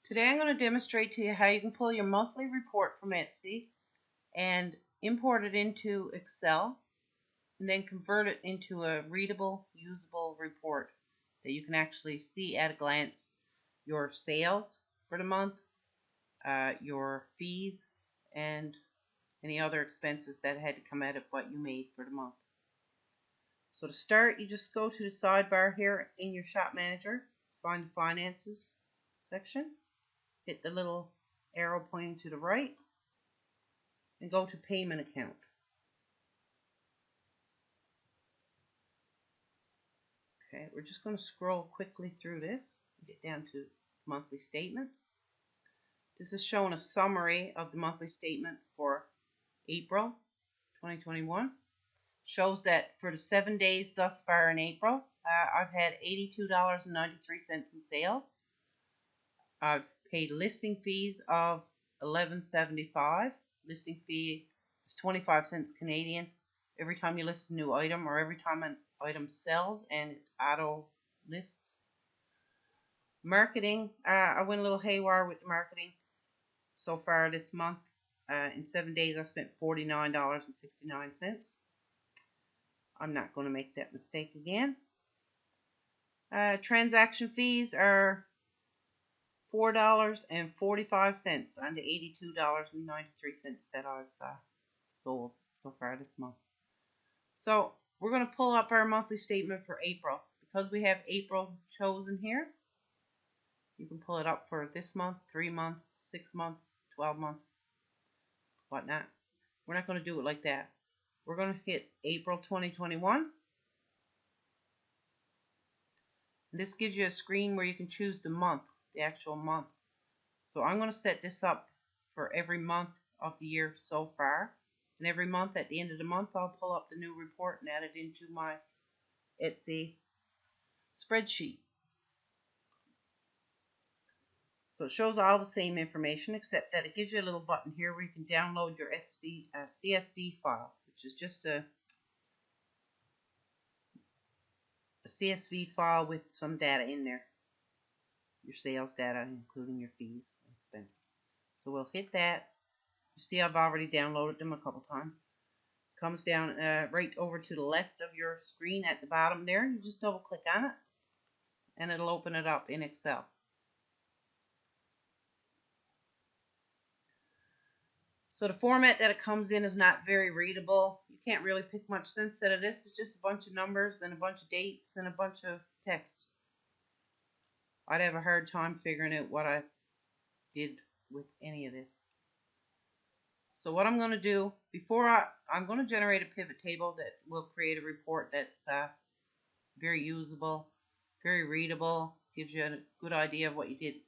Today I'm going to demonstrate to you how you can pull your monthly report from Etsy and import it into Excel and then convert it into a readable, usable report that you can actually see at a glance your sales for the month, your fees, and any other expenses that had to come out of what you made for the month. So to start, you just go to the sidebar here in your shop manager, find the finances section, hit the little arrow pointing to the right, and go to payment account. Okay, we're just going to scroll quickly through this and get down to monthly statements. This is showing a summary of the monthly statement for April 2021. Shows that for the 7 days thus far in April, I've had $82.93 in sales. I've paid listing fees of $11.75. Listing fee is 25 cents Canadian every time you list a new item or every time an item sells and it auto lists. Marketing, I went a little haywire with the marketing so far this month. In 7 days I spent $49.69. I'm not going to make that mistake again. Transaction fees are $4.45 on the $82.93 that I've sold so far this month. So we're going to pull up our monthly statement for April. Because we have April chosen here, you can pull it up for this month, 3 months, 6 months, 12 months, whatnot. We're not going to do it like that. We're going to hit April 2021. And this gives you a screen where you can choose the month, the actual month. So I'm going to set this up for every month of the year so far. And every month, at the end of the month, I'll pull up the new report and add it into my Etsy spreadsheet. So it shows all the same information, except that it gives you a little button here where you can download your CSV file, which is just a CSV file with some data in there. Your sales data, including your fees and expenses. So we'll hit that. You see I've already downloaded them a couple times. Comes down right over to the left of your screen at the bottom there. You just double click on it and it'll open it up in Excel. So the format that it comes in is not very readable. You can't really pick much sense out of this. It's just a bunch of numbers and a bunch of dates and a bunch of text. I'd have a hard time figuring out what I did with any of this. So what I'm going to do, I'm going to generate a pivot table that will create a report that's very usable, very readable, gives you a good idea of what you did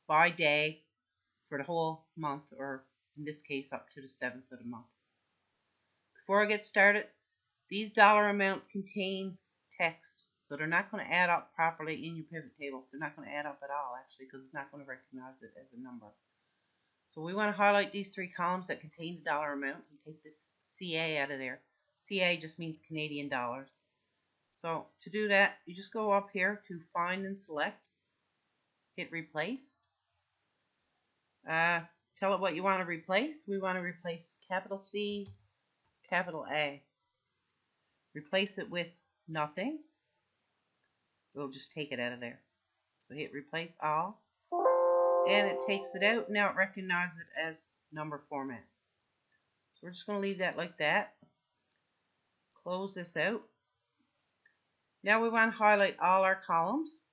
by day for the whole month, or in this case up to the 7th of the month. Before I get started, these dollar amounts contain text, so they're not going to add up properly in your pivot table. They're not going to add up at all, actually, because it's not going to recognize it as a number. So we want to highlight these 3 columns that contain the dollar amounts and take this CA out of there. CA just means Canadian dollars. So to do that, you just go up here to Find and Select, hit Replace. Tell it what you want to replace. We want to replace capital C, capital A. Replace it with nothing. We'll just take it out of there. So hit Replace All. And it takes it out. Now it recognizes it as number format. So we're just going to leave that like that. Close this out. Now we want to highlight all our columns.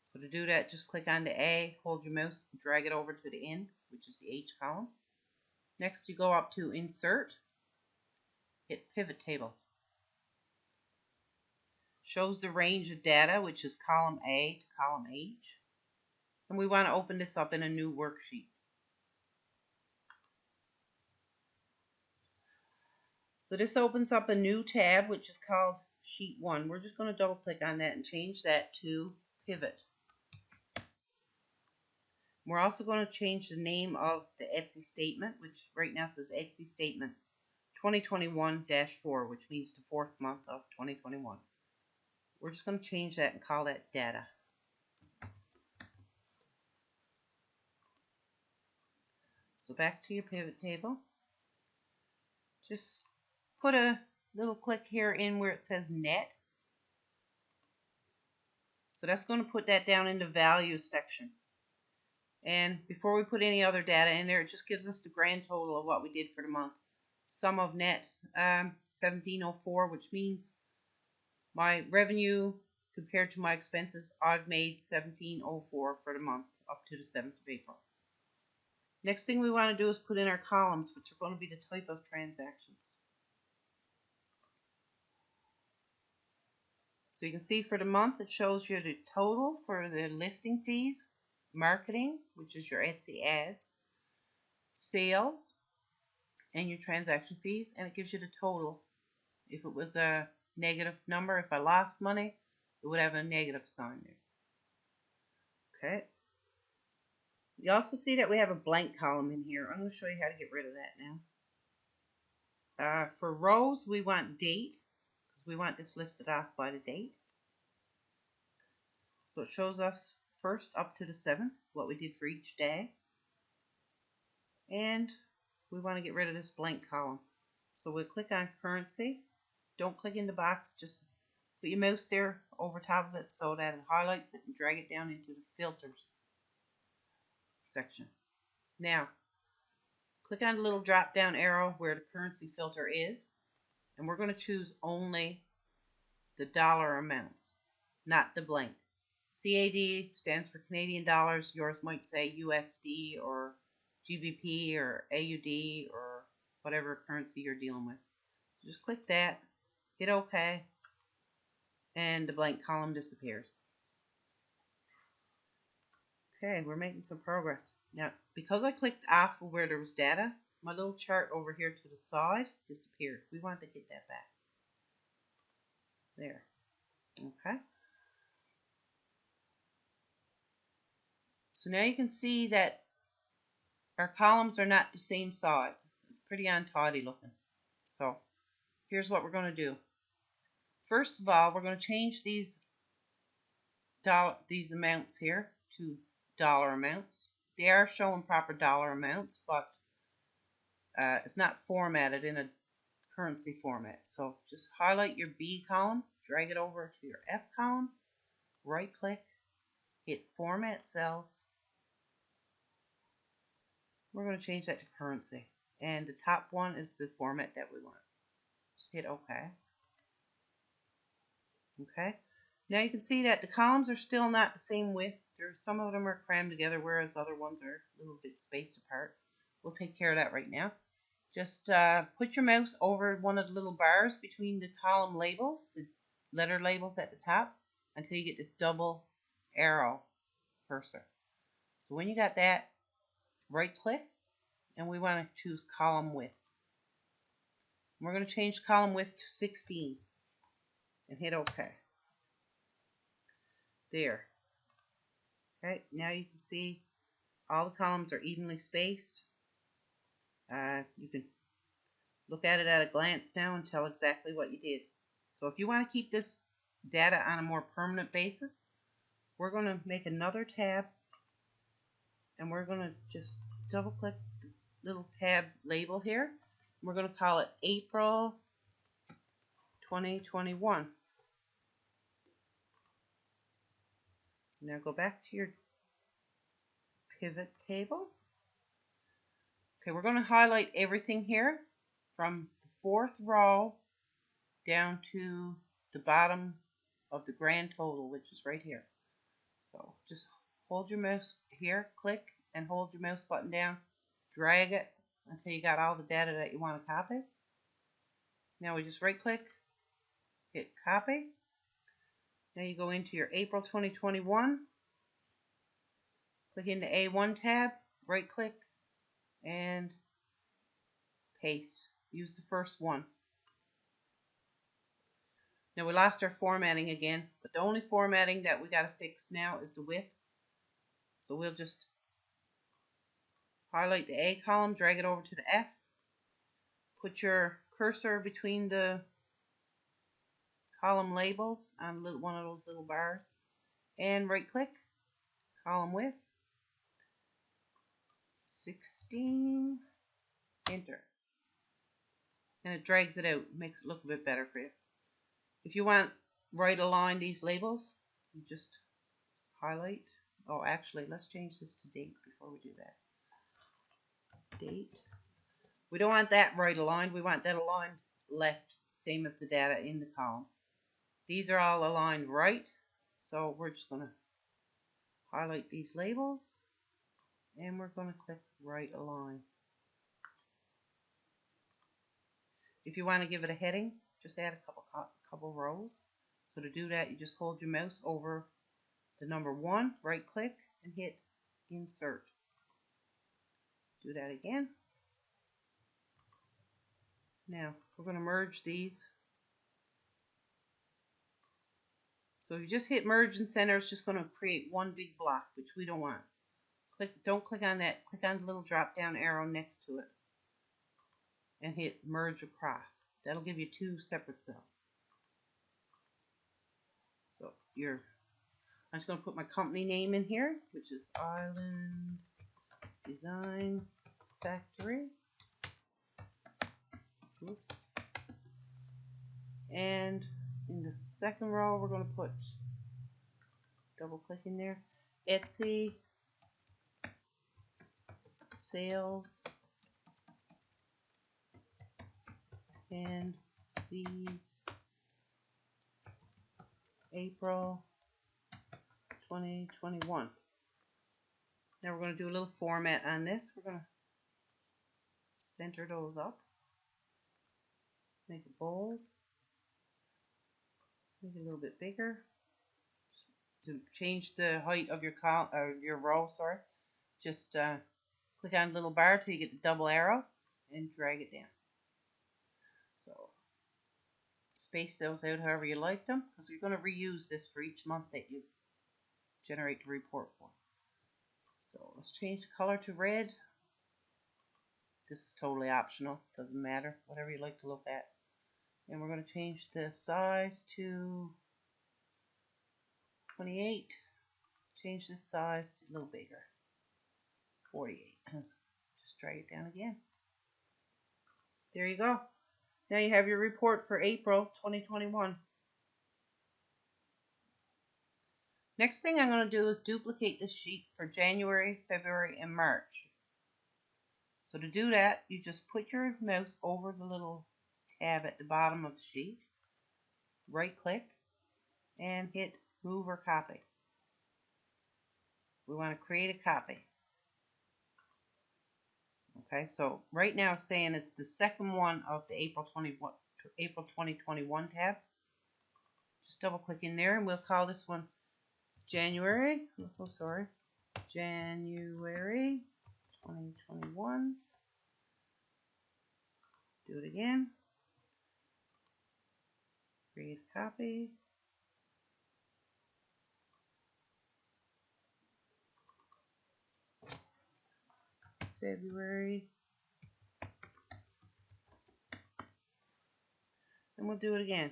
So to do that, just click on the A, hold your mouse, drag it over to the end, which is the H column. Next you go up to Insert, hit Pivot Table. Shows the range of data, which is column A to column H. And we want to open this up in a new worksheet. So this opens up a new tab, which is called Sheet 1. We're just going to double click on that and change that to Pivot. We're also going to change the name of the Etsy statement, which right now says Etsy Statement 2021-4, which means the 4th month of 2021. We're just going to change that and call that Data. So back to your pivot table. Just put a little click here in where it says net. So that's going to put that down in the values section. And before we put any other data in there, it just gives us the grand total of what we did for the month. Sum of net 1704, which means my revenue compared to my expenses, I've made 1704 for the month up to the 7th of April. Next thing we want to do is put in our columns, which are going to be the type of transactions. So you can see for the month, it shows you the total for the listing fees, marketing, which is your Etsy ads, sales, and your transaction fees, and it gives you the total. If it was a negative number, if I lost money, it would have a negative sign there. Okay. You also see that we have a blank column in here. I'm going to show you how to get rid of that now. For rows, we want date, because we want this listed off by the date. So it shows us first up to the 7th, what we did for each day. And we want to get rid of this blank column. So we'll click on currency. Don't click in the box, just put your mouse there over top of it so that it highlights it and drag it down into the filters section. Now, click on the little drop down arrow where the currency filter is, and we're going to choose only the dollar amounts, not the blank. CAD stands for Canadian dollars. Yours might say USD or GBP or AUD or whatever currency you're dealing with. Just click that, hit OK, and the blank column disappears. Okay, we're making some progress. Now, because I clicked off of where there was data, my little chart over here to the side disappeared. We want to get that back. There. Okay. So now you can see that our columns are not the same size. It's pretty untidy looking. So here's what we're going to do. First of all, we're going to change these amounts here to dollar amounts. They are showing proper dollar amounts, but it's not formatted in a currency format. So just highlight your B column, drag it over to your F column, right click, hit Format Cells. We're going to change that to currency. And the top one is the format that we want. Just hit OK. Okay. Now you can see that the columns are still not the same width. Some of them are crammed together, whereas other ones are a little bit spaced apart. We'll take care of that right now. Just put your mouse over one of the little bars between the column labels, the letter labels at the top, until you get this double arrow cursor. So when you got that, right click, and we want to choose column width. We're going to change column width to 16 and hit OK. There. Okay, now you can see all the columns are evenly spaced. You can look at it at a glance now and tell exactly what you did. So if you want to keep this data on a more permanent basis, we're going to make another tab, and we're going to just double click the little tab label here. We're going to call it April 2021. So now go back to your pivot table. Okay, we're going to highlight everything here from the 4th row down to the bottom of the grand total, which is right here. So just hold your mouse here, click, and hold your mouse button down, drag it until you got all the data that you want to copy. Now we just right click, hit copy. Now you go into your April 2021, click into A1 tab, right click, and paste. Use the first one. Now we lost our formatting again, but the only formatting that we got to fix now is the width. So we'll just highlight the A column, drag it over to the F, put your cursor between the column labels on one of those little bars, and right click, column width, 16, enter. And it drags it out, makes it look a bit better for you. If you want right align these labels, you just highlight. Oh, actually, let's change this to date before we do that. Date. We don't want that right aligned. We want that aligned left, same as the data in the column. These are all aligned right, so we're just going to highlight these labels, and we're going to click right align. If you want to give it a heading, just add a couple rows. So to do that, you just hold your mouse over the number 1, right click, and hit insert. Do that again. Now we're going to merge these. So if you just hit merge and center, it's just going to create one big block, which we don't want. Don't click on that. Click on the little drop down arrow next to it and hit merge across. That'll give you 2 separate cells. So I'm just going to put my company name in here, which is Island Design Factory. Oops. And in the second row, we're going to put, double click in there, Etsy sales and these April 2021. Now we're going to do a little format on this. We're going to center those up, make it bold, make it a little bit bigger. To change the height of your row, sorry, just click on the little bar till you get the double arrow and drag it down. So space those out however you like them, because we're going to reuse this for each month that you generate the report for. So let's change the color to red. This is totally optional, doesn't matter, whatever you like to look at. And we're going to change the size to 28. Change this size to a little bigger, 48. Let's just drag it down again. There you go. Now you have your report for April 2021. Next thing I'm going to do is duplicate this sheet for January, February, and March. So to do that, you just put your mouse over the little tab at the bottom of the sheet, right click, and hit move or copy. We want to create a copy. Okay, so right now it's saying it's the second one of the April 2021 tab. Just double click in there and we'll call this one January. Oh, sorry. January 2021. Do it again. Create a copy. February. And we'll do it again.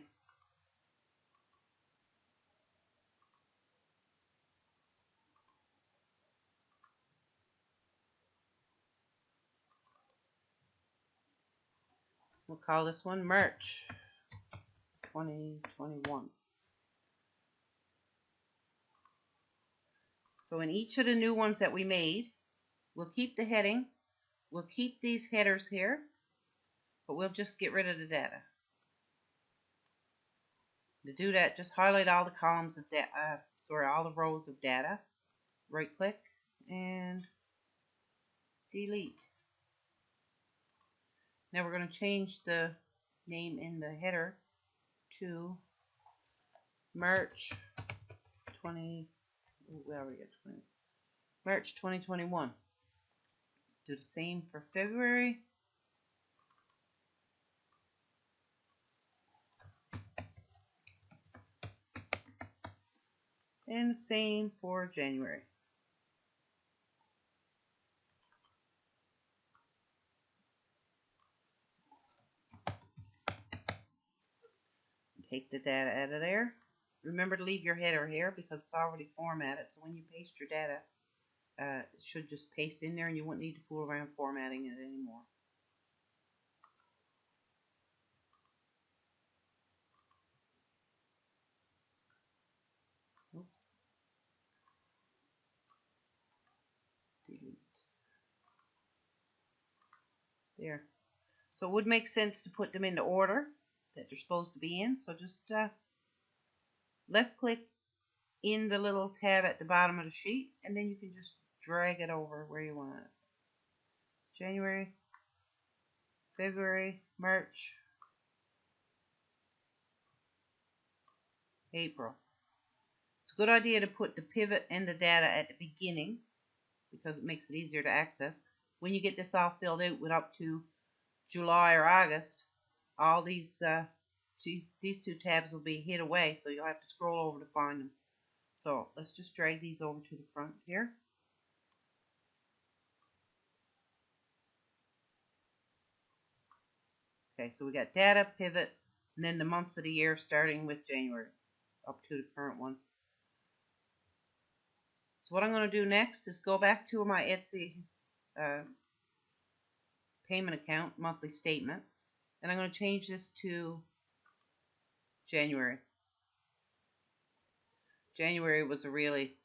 We'll call this one March 2021. So in each of the new ones that we made, we'll keep the heading, we'll keep these headers here, but we'll just get rid of the data. To do that, just highlight all the columns of data, all the rows of data, right click and delete. Now we're going to change the name in the header to March 2021. Do the same for February. And the same for January. Take the data out of there. Remember to leave your header here because it's already formatted, so when you paste your data, it should just paste in there and you won't need to fool around formatting it anymore. Oops. Delete. There. So it would make sense to put them in the order that they're supposed to be in. So just left click in the little tab at the bottom of the sheet, and then you can just drag it over where you want it. January, February, March, April. It's a good idea to put the pivot and the data at the beginning because it makes it easier to access. When you get this all filled out with up to July or August, all these two tabs will be hid away, so you'll have to scroll over to find them. So let's just drag these over to the front here. Okay, so we got data, pivot, and then the months of the year starting with January up to the current one. So what I'm going to do next is go back to my Etsy payment account, monthly statement, and I'm going to change this to January. January was a really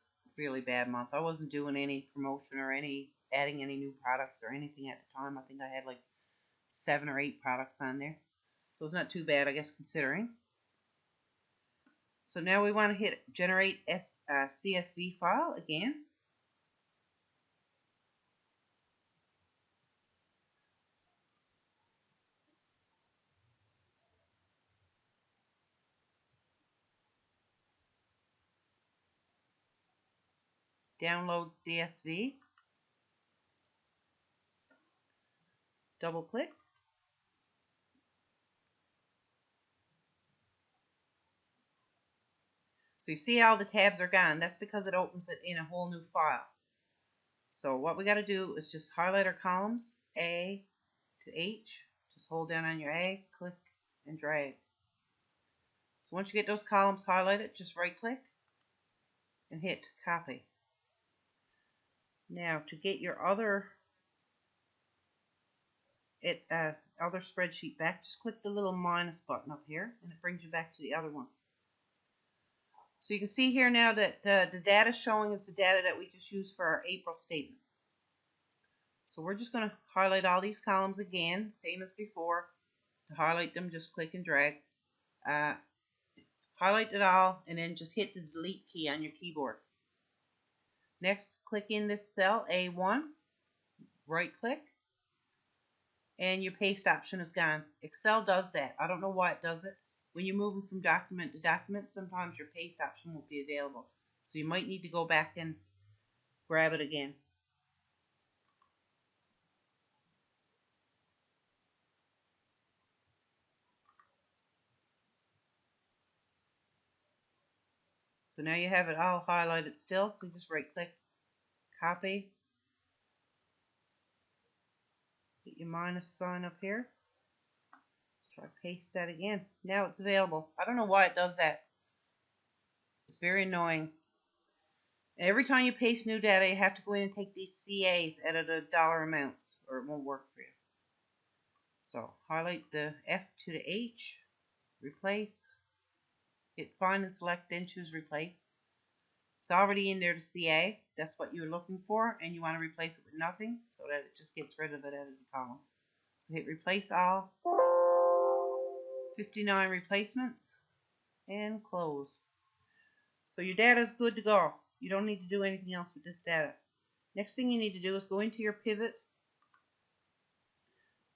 bad month. I wasn't doing any promotion or adding any new products or anything at the time. I think I had like 7 or 8 products on there. So it's not too bad, I guess, considering. So now we want to hit generate CSV file again. Download CSV. Double click. So you see how the tabs are gone. That's because it opens it in a whole new file. So what we got to do is just highlight our columns, A to H. Just hold down on your A, click, and drag. So once you get those columns highlighted, just right click and hit copy. Now to get your other spreadsheet back, just click the little minus button up here and it brings you back to the other one. So you can see here now that the data showing is the data that we just used for our April statement. So we're just going to highlight all these columns again, same as before. To highlight them, just click and drag. Highlight it all and then just hit the delete key on your keyboard. Next, click in this cell, A1, right click, and your paste option is gone. Excel does that. I don't know why it does it. When you're moving from document to document, sometimes your paste option won't be available. So you might need to go back and grab it again. So now you have it all highlighted still, so you just right click, copy, hit your minus sign up here. Try paste that again. Now it's available. I don't know why it does that. It's very annoying. Every time you paste new data, you have to go in and take these CAs out of the dollar amounts, or it won't work for you. So highlight the F to the H, replace, hit find and select, then choose replace. It's already in there to CA. That's what you're looking for, and you want to replace it with nothing so that it just gets rid of it out of the column. So hit replace all, 59 replacements, and close. So your data is good to go. You don't need to do anything else with this data. Next thing you need to do is go into your pivot.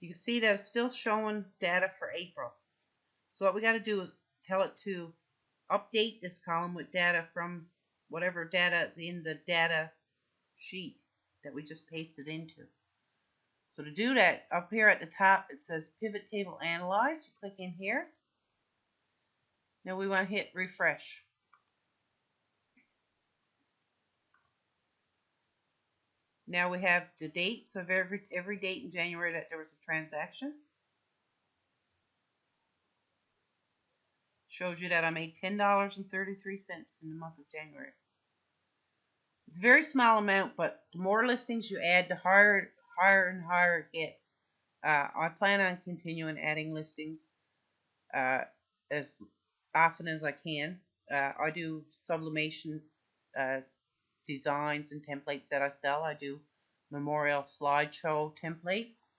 You can see that it's still showing data for April. So what we got to do is tell it to update this column with data from whatever data is in the data sheet that we just pasted into. So to do that, up here at the top it says pivot table analyzed. You click in here. Now we want to hit refresh. Now we have the dates of every date in January that there was a transaction. Shows you that I made $10.33 in the month of January. It's a very small amount, but the more listings you add, the higher and higher it gets. I plan on continuing adding listings as often as I can. I do sublimation uh, designs and templates that I sell. I do memorial slideshow templates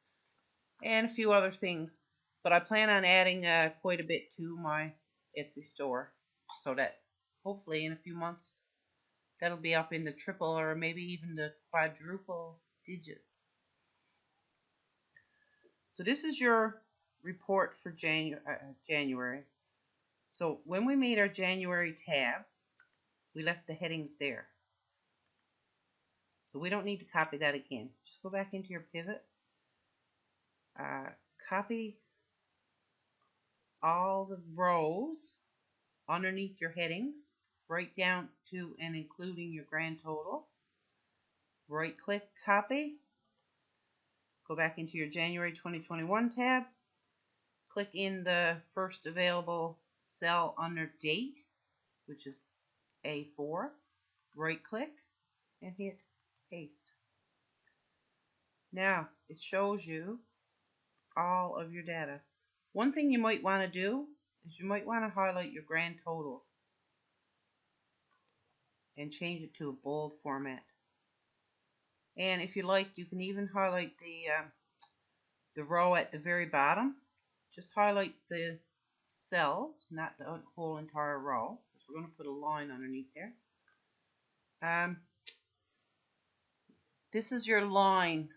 and a few other things. But I plan on adding quite a bit to my Etsy store so that hopefully in a few months that'll be up in the triple or maybe even the quadruple digits. So this is your report for January. So when we made our January tab, we left the headings there. So we don't need to copy that again. Just go back into your pivot, copy all the rows underneath your headings, right down to and including your grand total. Right click, copy, go back into your January 2021 tab, click in the first available cell under date, which is A4, right click and hit paste. Now it shows you all of your data. One thing you might want to do is you might want to highlight your grand total and change it to a bold format. And if you like, you can even highlight the row at the very bottom. Just highlight the cells, not the whole entire row, because we're going to put a line underneath there. This is your line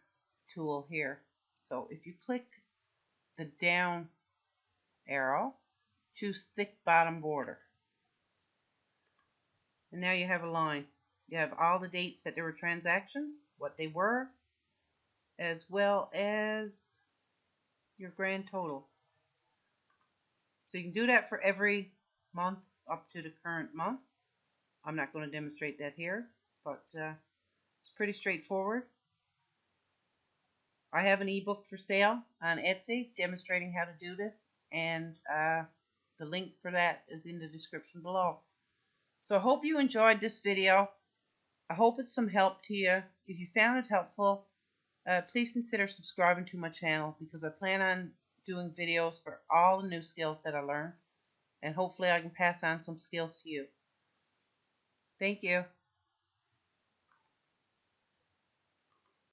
tool here. So if you click the down arrow, choose thick bottom border. And now you have a line. You have all the dates that there were transactions, what they were, as well as your grand total. So you can do that for every month up to the current month. I'm not going to demonstrate that here, but it's pretty straightforward. I have an ebook for sale on Etsy demonstrating how to do this, and the link for that is in the description below. So I hope you enjoyed this video. I hope it's some help to you. If you found it helpful, please consider subscribing to my channel, because I plan on doing videos for all the new skills that I learn, and hopefully I can pass on some skills to you. Thank you.